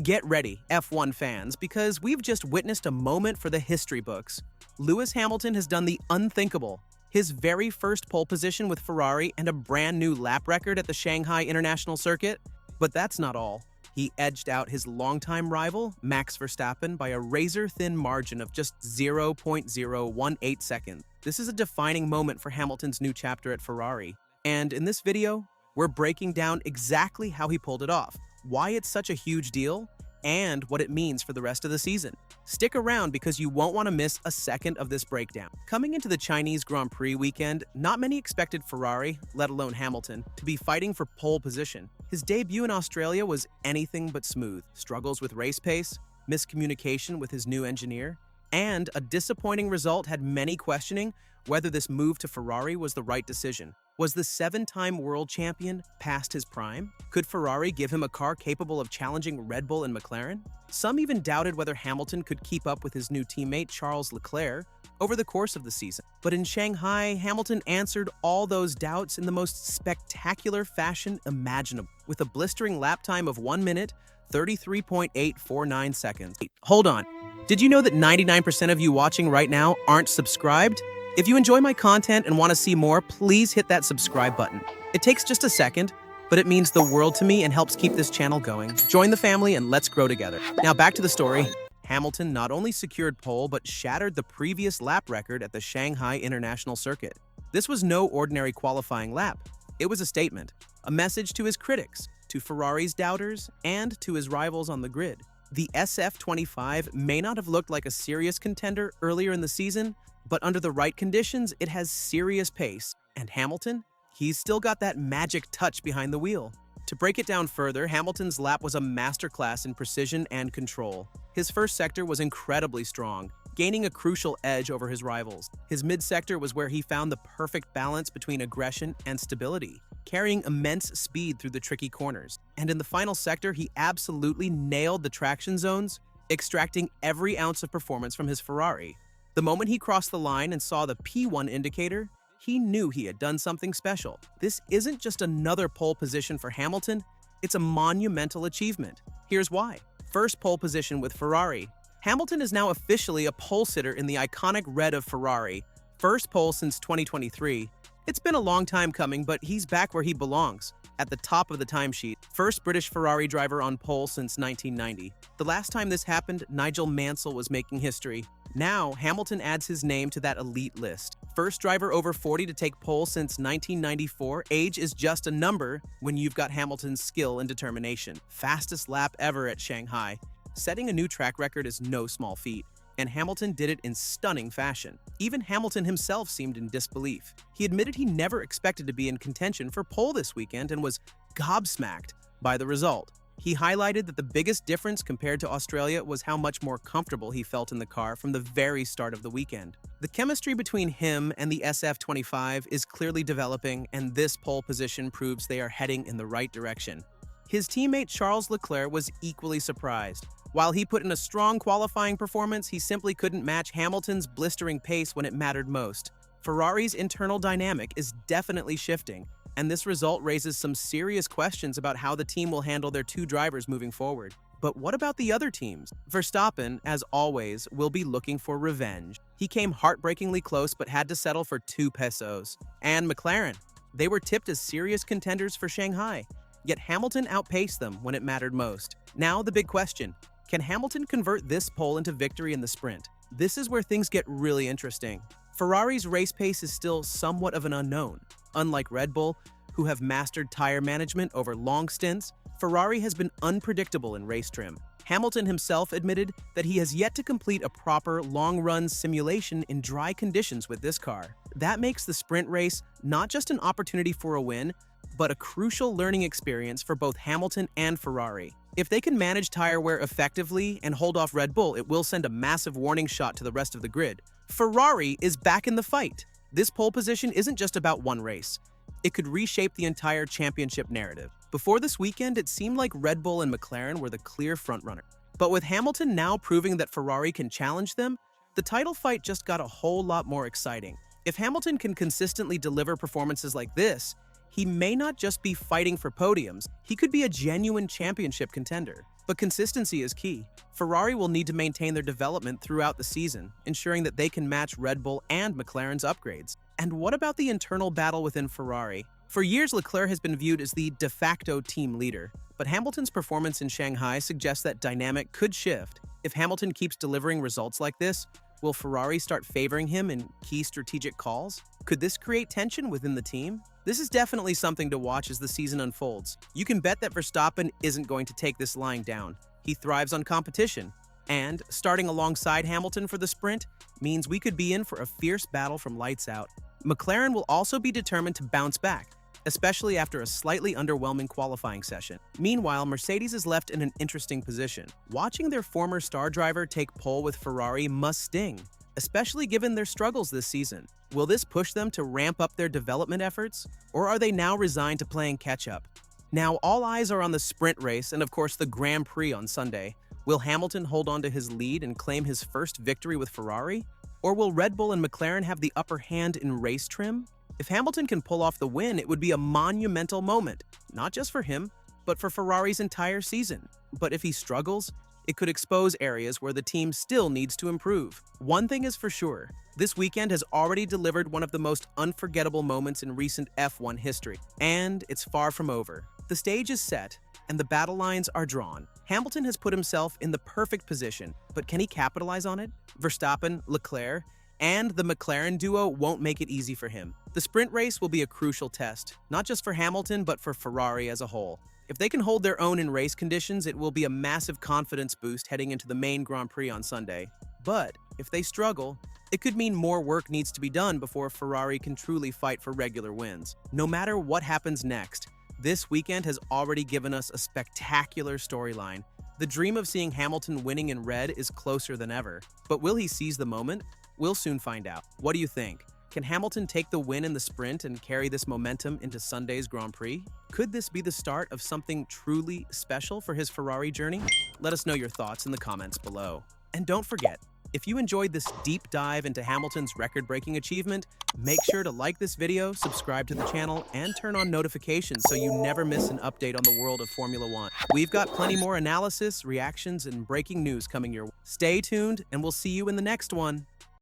Get ready, F1 fans, because we've just witnessed a moment for the history books. Lewis Hamilton has done the unthinkable. His very first pole position with Ferrari and a brand new lap record at the Shanghai International Circuit. But that's not all. He edged out his longtime rival, Max Verstappen, by a razor-thin margin of just 0.018 seconds. This is a defining moment for Hamilton's new chapter at Ferrari. And in this video, we're breaking down exactly how he pulled it off, why it's such a huge deal, and what it means for the rest of the season. Stick around because you won't want to miss a second of this breakdown. Coming into the Chinese Grand Prix weekend, not many expected Ferrari, let alone Hamilton, to be fighting for pole position. His debut in Australia was anything but smooth. Struggles with race pace, miscommunication with his new engineer, and a disappointing result had many questioning whether this move to Ferrari was the right decision. Was the seven-time world champion past his prime? Could Ferrari give him a car capable of challenging Red Bull and McLaren? Some even doubted whether Hamilton could keep up with his new teammate Charles Leclerc over the course of the season. But in Shanghai, Hamilton answered all those doubts in the most spectacular fashion imaginable, with a blistering lap time of 1 minute, 33.849 seconds. Hold on. Did you know that 99% of you watching right now aren't subscribed? If you enjoy my content and want to see more, please hit that subscribe button. It takes just a second, but it means the world to me and helps keep this channel going. Join the family and let's grow together. Now back to the story. Hamilton not only secured pole, but shattered the previous lap record at the Shanghai International Circuit. This was no ordinary qualifying lap. It was a statement, a message to his critics, to Ferrari's doubters, and to his rivals on the grid. The SF25 may not have looked like a serious contender earlier in the season, but under the right conditions, it has serious pace. And Hamilton? He's still got that magic touch behind the wheel. To break it down further, Hamilton's lap was a masterclass in precision and control. His first sector was incredibly strong, gaining a crucial edge over his rivals. His mid-sector was where he found the perfect balance between aggression and stability, carrying immense speed through the tricky corners. And in the final sector, he absolutely nailed the traction zones, extracting every ounce of performance from his Ferrari. The moment he crossed the line and saw the P1 indicator, he knew he had done something special. This isn't just another pole position for Hamilton, it's a monumental achievement. Here's why. First pole position with Ferrari. Hamilton is now officially a pole sitter in the iconic red of Ferrari. First pole since 2023. It's been a long time coming, but he's back where he belongs, at the top of the timesheet. First British Ferrari driver on pole since 1990. The last time this happened, Nigel Mansell was making history. Now, Hamilton adds his name to that elite list. First driver over 40 to take pole since 1994. Age is just a number when you've got Hamilton's skill and determination. Fastest lap ever at Shanghai. Setting a new track record is no small feat, and Hamilton did it in stunning fashion. Even Hamilton himself seemed in disbelief. He admitted he never expected to be in contention for pole this weekend and was gobsmacked by the result. He highlighted that the biggest difference compared to Australia was how much more comfortable he felt in the car from the very start of the weekend. The chemistry between him and the SF25 is clearly developing, and this pole position proves they are heading in the right direction. His teammate Charles Leclerc was equally surprised. While he put in a strong qualifying performance, he simply couldn't match Hamilton's blistering pace when it mattered most. Ferrari's internal dynamic is definitely shifting, and this result raises some serious questions about how the team will handle their two drivers moving forward. But what about the other teams? Verstappen, as always, will be looking for revenge. He came heartbreakingly close but had to settle for 2 pesos. And McLaren, they were tipped as serious contenders for Shanghai, yet Hamilton outpaced them when it mattered most. Now the big question, can Hamilton convert this pole into victory in the sprint? This is where things get really interesting. Ferrari's race pace is still somewhat of an unknown. Unlike Red Bull, who have mastered tire management over long stints, Ferrari has been unpredictable in race trim. Hamilton himself admitted that he has yet to complete a proper long-run simulation in dry conditions with this car. That makes the sprint race not just an opportunity for a win, but a crucial learning experience for both Hamilton and Ferrari. If they can manage tire wear effectively and hold off Red Bull, it will send a massive warning shot to the rest of the grid. Ferrari is back in the fight. This pole position isn't just about one race. It could reshape the entire championship narrative. Before this weekend, it seemed like Red Bull and McLaren were the clear frontrunner. But with Hamilton now proving that Ferrari can challenge them, the title fight just got a whole lot more exciting. If Hamilton can consistently deliver performances like this, he may not just be fighting for podiums, he could be a genuine championship contender. But consistency is key. Ferrari will need to maintain their development throughout the season, ensuring that they can match Red Bull and McLaren's upgrades. And what about the internal battle within Ferrari? For years, Leclerc has been viewed as the de facto team leader, but Hamilton's performance in Shanghai suggests that dynamic could shift. If Hamilton keeps delivering results like this, will Ferrari start favoring him in key strategic calls? Could this create tension within the team? This is definitely something to watch as the season unfolds. You can bet that Verstappen isn't going to take this lying down. He thrives on competition, and starting alongside Hamilton for the sprint means we could be in for a fierce battle from lights out. McLaren will also be determined to bounce back, especially after a slightly underwhelming qualifying session. Meanwhile, Mercedes is left in an interesting position. Watching their former star driver take pole with Ferrari must sting, especially given their struggles this season. Will this push them to ramp up their development efforts, or are they now resigned to playing catch-up? Now, all eyes are on the sprint race and, of course, the Grand Prix on Sunday. Will Hamilton hold on to his lead and claim his first victory with Ferrari? Or will Red Bull and McLaren have the upper hand in race trim? If Hamilton can pull off the win, it would be a monumental moment, not just for him, but for Ferrari's entire season. But if he struggles, it could expose areas where the team still needs to improve. One thing is for sure, this weekend has already delivered one of the most unforgettable moments in recent F1 history, and it's far from over. The stage is set, and the battle lines are drawn. Hamilton has put himself in the perfect position, but can he capitalize on it? Verstappen, Leclerc, and the McLaren duo won't make it easy for him. The sprint race will be a crucial test, not just for Hamilton, but for Ferrari as a whole. If they can hold their own in race conditions, it will be a massive confidence boost heading into the main Grand Prix on Sunday. But if they struggle, it could mean more work needs to be done before Ferrari can truly fight for regular wins. No matter what happens next, this weekend has already given us a spectacular storyline. The dream of seeing Hamilton winning in red is closer than ever. But will he seize the moment? We'll soon find out. What do you think? Can Hamilton take the win in the sprint and carry this momentum into Sunday's Grand Prix? Could this be the start of something truly special for his Ferrari journey? Let us know your thoughts in the comments below. And don't forget, if you enjoyed this deep dive into Hamilton's record-breaking achievement, make sure to like this video, subscribe to the channel, and turn on notifications so you never miss an update on the world of Formula One. We've got plenty more analysis, reactions, and breaking news coming your way. Stay tuned, and we'll see you in the next one.